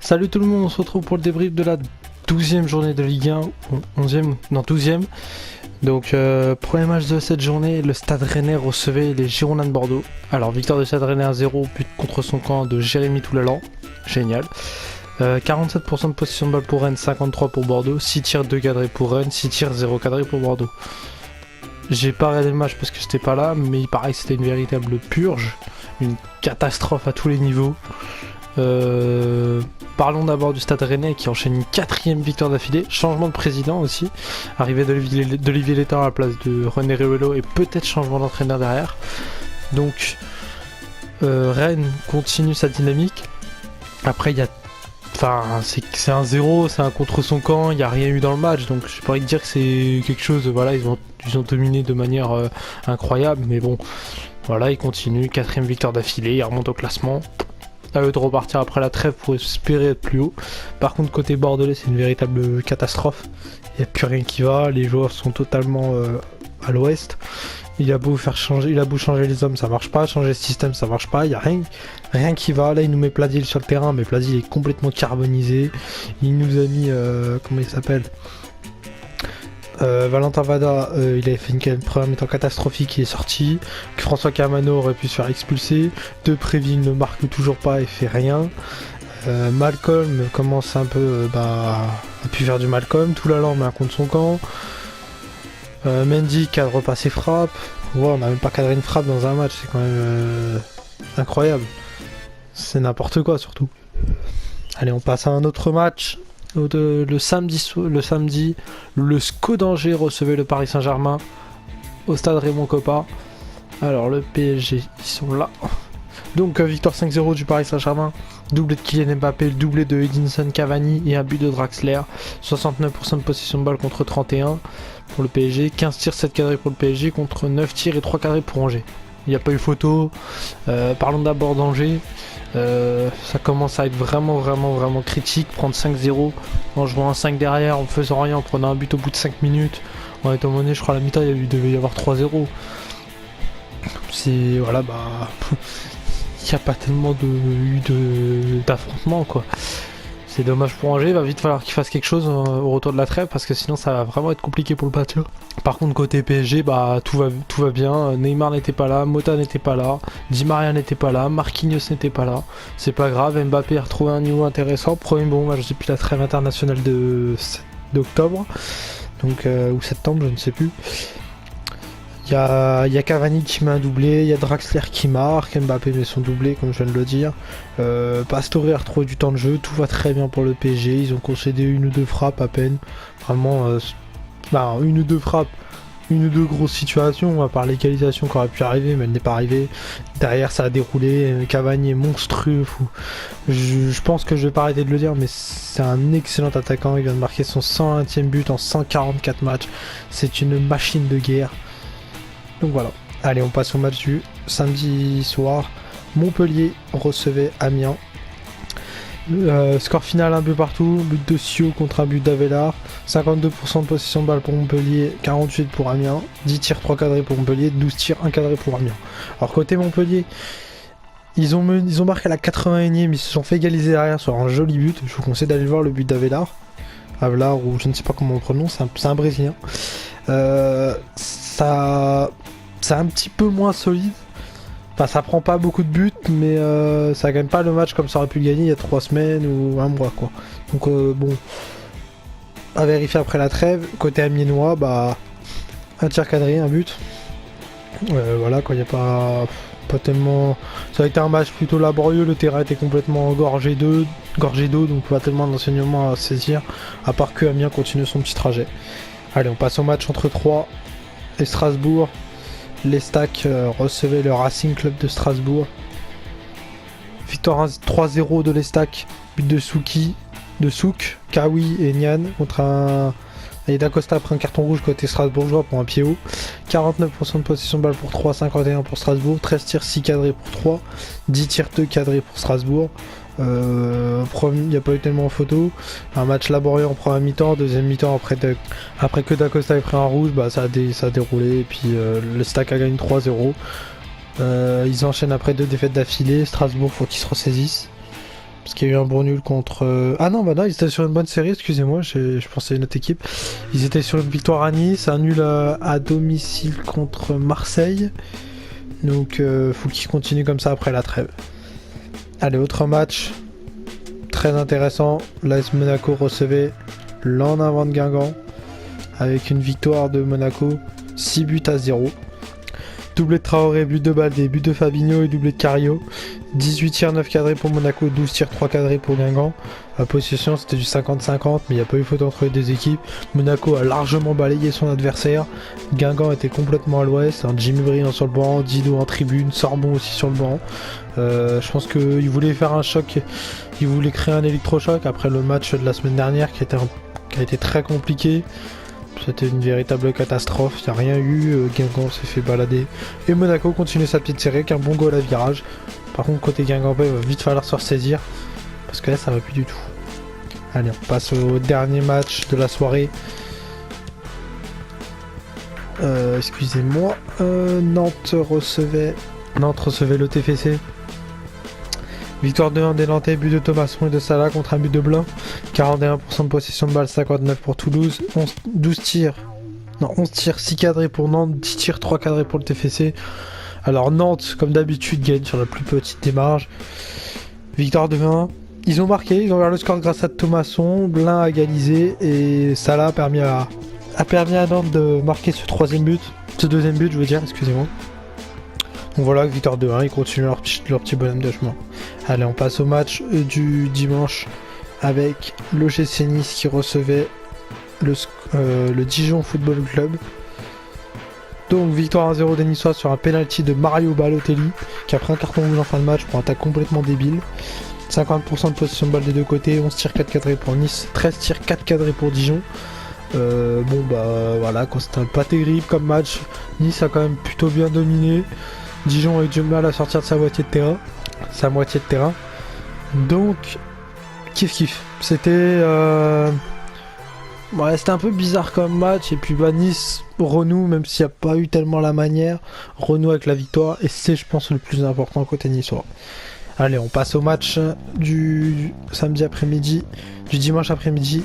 Salut tout le monde, on se retrouve pour le débrief de la 12e journée de Ligue 1, 11e, non 12e. Donc premier match de cette journée, le Stade Rennais recevait les Girondins de Bordeaux. Alors victoire de Stade Rennais 1-0, but contre son camp de Jérémy Toulalan, génial. 47% de possession de balle pour Rennes, 53% pour Bordeaux, 6 tirs 2 cadrés pour Rennes, 6 tirs 0 cadrés pour Bordeaux. J'ai pas regardé le match parce que j'étais pas là, mais il paraît que c'était une véritable purge, une catastrophe à tous les niveaux. Parlons d'abord du Stade Rennais qui enchaîne une 4ème victoire d'affilée. Changement de président aussi. Arrivée d'Olivier Létard à la place de René Révelo et peut-être changement d'entraîneur derrière. Donc Rennes continue sa dynamique. Après il y a... Enfin c'est un 0, c'est un contre son camp, il n'y a rien eu dans le match. Donc j'ai pas envie de dire que c'est quelque chose... Voilà, ils ont dominé de manière incroyable. Mais bon, voilà, ils continuent. 4ème victoire d'affilée, ils remontent au classement. À eux de repartir après la trêve pour espérer être plus haut. Par contre côté bordelais c'est une véritable catastrophe. Il n'y a plus rien qui va, les joueurs sont totalement à l'ouest. Il a beau changer les hommes, ça marche pas, changer le système, ça marche pas, il n'y a rien qui va. Là il nous met Pladil sur le terrain, mais Pladil est complètement carbonisé. Il nous a mis comment il s'appelle, Valentin Vada, il avait fait une première mi-temps catastrophique, il est sorti. François Camano aurait pu se faire expulser. Depréville ne marque toujours pas et fait rien. Malcolm commence un peu à pu faire du Malcolm. Toulalan met un contre son camp. Mendy cadre pas ses frappes. Ouais, on n'a même pas cadré une frappe dans un match, c'est quand même incroyable. C'est n'importe quoi surtout. Allez, on passe à un autre match. Le samedi, le SCO d'Angers recevait le Paris Saint-Germain au stade Raymond Kopa. Alors le PSG, ils sont là. Donc victoire 5-0 du Paris Saint-Germain. Doublé de Kylian Mbappé, le doublé de Edinson Cavani et un but de Draxler. 69% de possession de balle contre 31 pour le PSG. 15 tirs, 7 cadrés pour le PSG contre 9 tirs et 3 cadrés pour Angers. Il n'y a pas eu photo. Parlons d'abord d'Angers. Ça commence à être vraiment critique. Prendre 5-0 en jouant un 5 derrière, en faisant rien, en prenant un but au bout de 5 minutes. En étant donné, je crois à la mi-temps, il devait y avoir 3-0. C'est... Voilà, il n'y a pas tellement d'affrontement, quoi. C'est dommage pour Angers, il va vite falloir qu'il fasse quelque chose au retour de la trêve parce que sinon ça va vraiment être compliqué pour le batteur. Par contre côté PSG, tout va bien. Neymar n'était pas là, Mota n'était pas là, Di Maria n'était pas là, Marquinhos n'était pas là. C'est pas grave, Mbappé a retrouvé un niveau intéressant. Premier bon match depuis la trêve internationale d'octobre, donc ou septembre, je ne sais plus. Il y a Cavani qui met un doublé, il y a Draxler qui marque, Mbappé met son doublé comme je viens de le dire. Pastore a retrouvé du temps de jeu, tout va très bien pour le PSG, ils ont concédé une ou deux frappes à peine. Vraiment, une ou deux frappes, une ou deux grosses situations, à part l'égalisation qui aurait pu arriver, mais elle n'est pas arrivée. Derrière ça a déroulé, Cavani est monstrueux. Je pense que je vais pas arrêter de le dire, mais c'est un excellent attaquant, il vient de marquer son 101e but en 144 matchs. C'est une machine de guerre. Donc voilà, allez on passe au match du samedi soir. Montpellier recevait Amiens. Score final, un but partout, but de Sio contre un but d'Avelar. 52% de possession de balle pour Montpellier, 48 pour Amiens. 10 tirs 3 cadrés pour Montpellier, 12 tirs 1 cadré pour Amiens. Alors côté Montpellier, ils ont marqué à la 81e, ils se sont fait égaliser derrière sur un joli but. Je vous conseille d'aller voir le but d'Avelar. Avelar, ou je ne sais pas comment on le prononce, c'est un Brésilien. C'est un petit peu moins solide. Enfin, ça prend pas beaucoup de buts, mais ça gagne pas le match comme ça aurait pu le gagner il y a 3 semaines ou un mois, quoi. Donc bon, à vérifier après la trêve. Côté amiénois, un tir cadré, un but. Voilà, quoi, il n'y a pas tellement... Ça a été un match plutôt laborieux, le terrain était complètement gorgé d'eau, donc pas tellement d'enseignements à saisir, à part que Amiens continue son petit trajet. Allez, on passe au match entre Troyes et Strasbourg. L'Estac recevait le Racing Club de Strasbourg. Victoire 3-0 de l'Estac. But de Souk, Kawi et Nian contre un... Et d'Acosta après un carton rouge côté strasbourgeois pour un pied haut. 49% de possession de balle pour 3, 51 pour Strasbourg. 13 tirs 6 cadrés pour 3. 10 tirs 2 cadrés pour Strasbourg. Il n'y a pas eu tellement de photos. Un match laborieux en première mi-temps, deuxième mi-temps après que D'Acosta ait pris un rouge, ça a déroulé et puis le Stack a gagné 3-0. Ils enchaînent après 2 défaites d'affilée. Strasbourg, faut qu'ils se ressaisissent. Parce qu'il y a eu un bon nul contre... Ah non, bah non, ils étaient sur une bonne série, excusez-moi, je pensais à une autre équipe. Ils étaient sur une victoire à Nice, un nul à domicile contre Marseille. Donc faut qu'ils continuent comme ça après la trêve. Allez, autre match très intéressant. L'AS Monaco recevait l'en avant de Guingamp avec une victoire de Monaco 6-0. Doublé de Traoré, but de Baldé, but de Fabinho et doublé de Cario. 18 tirs, 9 cadrés pour Monaco, 12 tirs, 3 cadrés pour Guingamp. La possession c'était du 50-50, mais il n'y a pas eu faute entre les deux équipes. Monaco a largement balayé son adversaire. Guingamp était complètement à l'ouest. Jimmy Briand sur le banc, Dido en tribune, Sorbon aussi sur le banc. Je pense qu'il voulait faire un choc, il voulait créer un électrochoc après le match de la semaine dernière qui a été très compliqué. C'était une véritable catastrophe, il n'y a rien eu, Guingamp s'est fait balader. Et Monaco continue sa petite série avec un bon goal à virage. Par contre côté Guingampais, il va vite falloir se ressaisir, parce que là ça va plus du tout. Allez, on passe au dernier match de la soirée. Excusez-moi, Nantes recevait le TFC. Victoire 2-1 des Nantais, but de Thomasson et de Salah contre un but de Blin. 41% de possession de balle, 59 pour Toulouse. 11 tirs, 6 cadrés pour Nantes, 10 tirs, 3 cadrés pour le TFC. Alors Nantes, comme d'habitude, gagne sur la plus petite des marges. Victoire 2-1. Ils ont marqué, ils ont ouvert le score grâce à Thomasson. Blin a égalisé et Salah a permis à Nantes de marquer ce deuxième but, je veux dire, excusez-moi. Donc voilà, victoire 2-1, ils continuent leur petit bonhomme de chemin. Allez, on passe au match du dimanche avec l'OGC Nice qui recevait le Dijon Football Club. Donc victoire 1-0 des Niçois sur un penalty de Mario Balotelli qui a pris un carton rouge en fin de match pour un attaque complètement débile. 50% de possession de balle des deux côtés, 11 tirs 4 cadrés pour Nice, 13 tirs 4 cadrés pour Dijon. Bon bah voilà, c'était pas terrible comme match. Nice a quand même plutôt bien dominé. Dijon a eu du mal à sortir de sa moitié de terrain. Donc, kiff. C'était un peu bizarre comme match. Et puis Nice renoue, même s'il n'y a pas eu tellement la manière, renoue avec la victoire. Et c'est, je pense, le plus important côté niçois. Allez, on passe au match du samedi après-midi, du dimanche après-midi.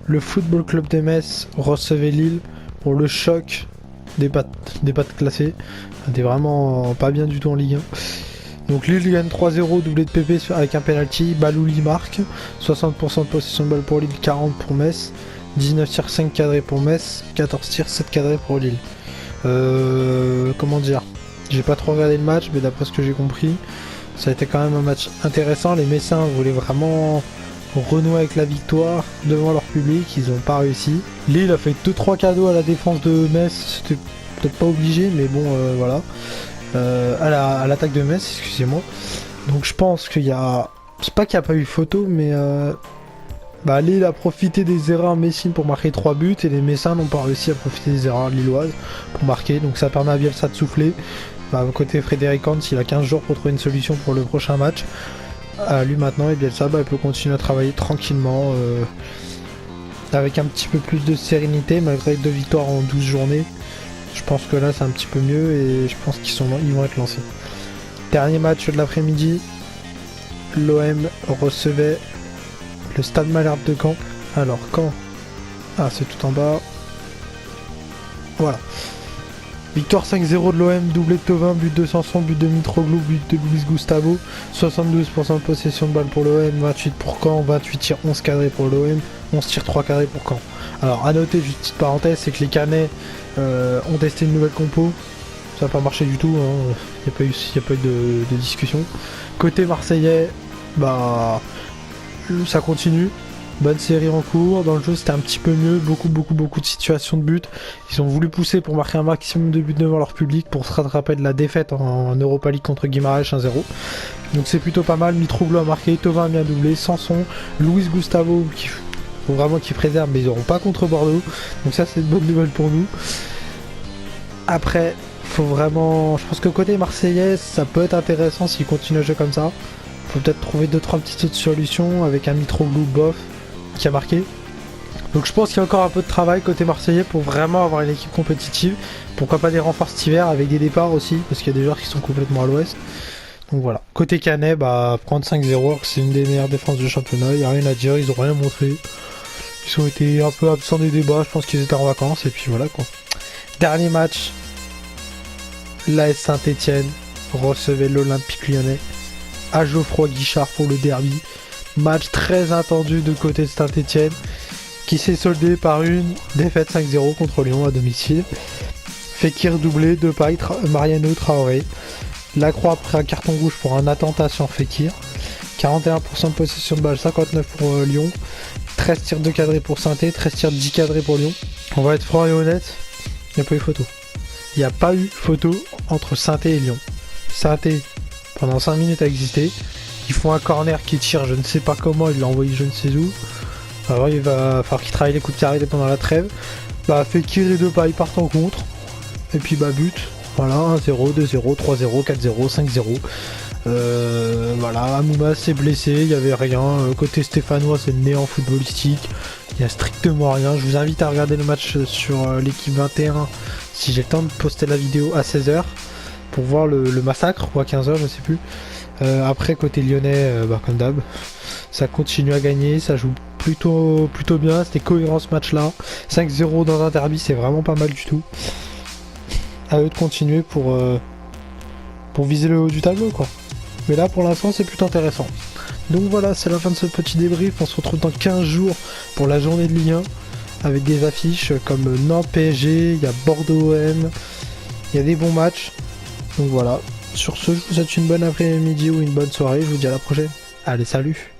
Le Football Club de Metz recevait Lille pour le choc des pattes classées. C'était vraiment pas bien du tout en Ligue 1. Donc Lille gagne 3-0, doublé de PP avec un penalty. Balouli marque. 60% de possession de balle pour Lille, 40 pour Metz. 19 tirs, 5 cadrés pour Metz. 14 tirs, 7 cadrés pour Lille. Comment dire, j'ai pas trop regardé le match, mais d'après ce que j'ai compris, ça a été quand même un match intéressant. Les Messins voulaient vraiment renouer avec la victoire devant leur public, ils n'ont pas réussi. Lille a fait 2-3 cadeaux à la défense de Metz, c'était peut-être pas obligé, mais bon voilà. À l'attaque de Metz, excusez-moi. Donc je pense qu'il y a... C'est pas qu'il n'y a pas eu photo, mais Lille a profité des erreurs messines pour marquer 3 buts, et les Messins n'ont pas réussi à profiter des erreurs lilloises pour marquer, donc ça permet à Bielsa de souffler. Côté Frédéric Hans, il a 15 jours pour trouver une solution pour le prochain match. Lui maintenant, et Bielsa il peut continuer à travailler tranquillement avec un petit peu plus de sérénité malgré 2 victoires en 12 journées. Je pense que là c'est un petit peu mieux et je pense ils vont être lancés. Dernier match de l'après-midi, l'OM recevait le Stade Malherbe de Caen. Alors Caen, c'est tout en bas. Voilà. Victoire 5-0 de l'OM, doublé de Thauvin, but de Sanson, but de Mitroglou, but de Luis Gustavo. 72% de possession de balle pour l'OM, 28 pour Caen, 28 tirs, 11 cadrés pour l'OM, 11 tirs, 3 cadrés pour Caen. Alors à noter, juste petite parenthèse, c'est que les Canets ont testé une nouvelle compo. Ça n'a pas marché du tout, hein. Il n'y a pas eu de discussion. Côté marseillais, ça continue. Bonne série en cours, dans le jeu c'était un petit peu mieux, beaucoup de situations de but. Ils ont voulu pousser pour marquer un maximum de buts devant leur public pour se rattraper de la défaite en Europa League contre Guimarães 1-0. Donc c'est plutôt pas mal, Mitroglou a marqué, Thauvin a bien doublé, Sanson, Luis Gustavo, faut vraiment qu'ils préservent, mais ils n'auront pas contre Bordeaux. Donc ça c'est une bonne nouvelle pour nous. Après, je pense que côté marseillais, ça peut être intéressant s'ils continuent à jouer comme ça. Faut peut-être trouver 2-3 petites autres solutions avec un Mitroglou bof qui a marqué. Donc je pense qu'il y a encore un peu de travail côté marseillais pour vraiment avoir une équipe compétitive. Pourquoi pas des renforts cet hiver avec des départs aussi, parce qu'il y a des joueurs qui sont complètement à l'ouest. Donc voilà. Côté Canet, bah prendre 5-0, c'est une des meilleures défenses du championnat, il n'y a rien à dire, ils ont rien montré. Ils ont été un peu absents des débats, je pense qu'ils étaient en vacances, et puis voilà quoi. Dernier match, l'AS Saint-Etienne recevait l'Olympique Lyonnais à Geoffroy Guichard pour le derby. Match très attendu de côté de Saint-Etienne, qui s'est soldé par une défaite 5-0 contre Lyon à domicile. Fekir doublé, Depay, Mariano Traoré. Lacroix après un carton rouge pour un attentat sur Fekir. 41% de possession de balle, 59 pour Lyon. 13 tirs de cadré pour Saint-Etienne, 13 tirs de 10 cadrés pour Lyon. On va être franc et honnête, il n'y a pas eu photo. Il n'y a pas eu photo entre Saint-Etienne et Lyon. Saint-Etienne, pendant 5 minutes a existé. Ils font un corner qui tire, je ne sais pas comment, il l'a envoyé je ne sais où. Alors il va falloir qu'il travaille les coups de carré pendant la trêve. Bah Fekir et Depay partent en contre. Et puis bah but. Voilà, 1-0, 2-0, 3-0, 4-0, 5-0. Voilà, Amouma s'est blessé, il n'y avait rien. Côté stéphanois, c'est le néant footballistique. Il n'y a strictement rien. Je vous invite à regarder le match sur l'équipe 21 si j'ai le temps de poster la vidéo à 16h pour voir le massacre, ou à 15h, je sais plus. Après, côté lyonnais, bah, comme d'hab, ça continue à gagner, ça joue plutôt bien. C'était cohérent ce match-là. 5-0 dans un derby, c'est vraiment pas mal du tout. À eux de continuer pour viser le haut du tableau, quoi. Mais là, pour l'instant, c'est plutôt intéressant. Donc voilà, c'est la fin de ce petit débrief. On se retrouve dans 15 jours pour la journée de Ligue 1 avec des affiches comme Nantes PSG, il y a Bordeaux OM, il y a des bons matchs. Donc voilà. Sur ce, je vous souhaite une bonne après-midi ou une bonne soirée. Je vous dis à la prochaine. Allez, salut!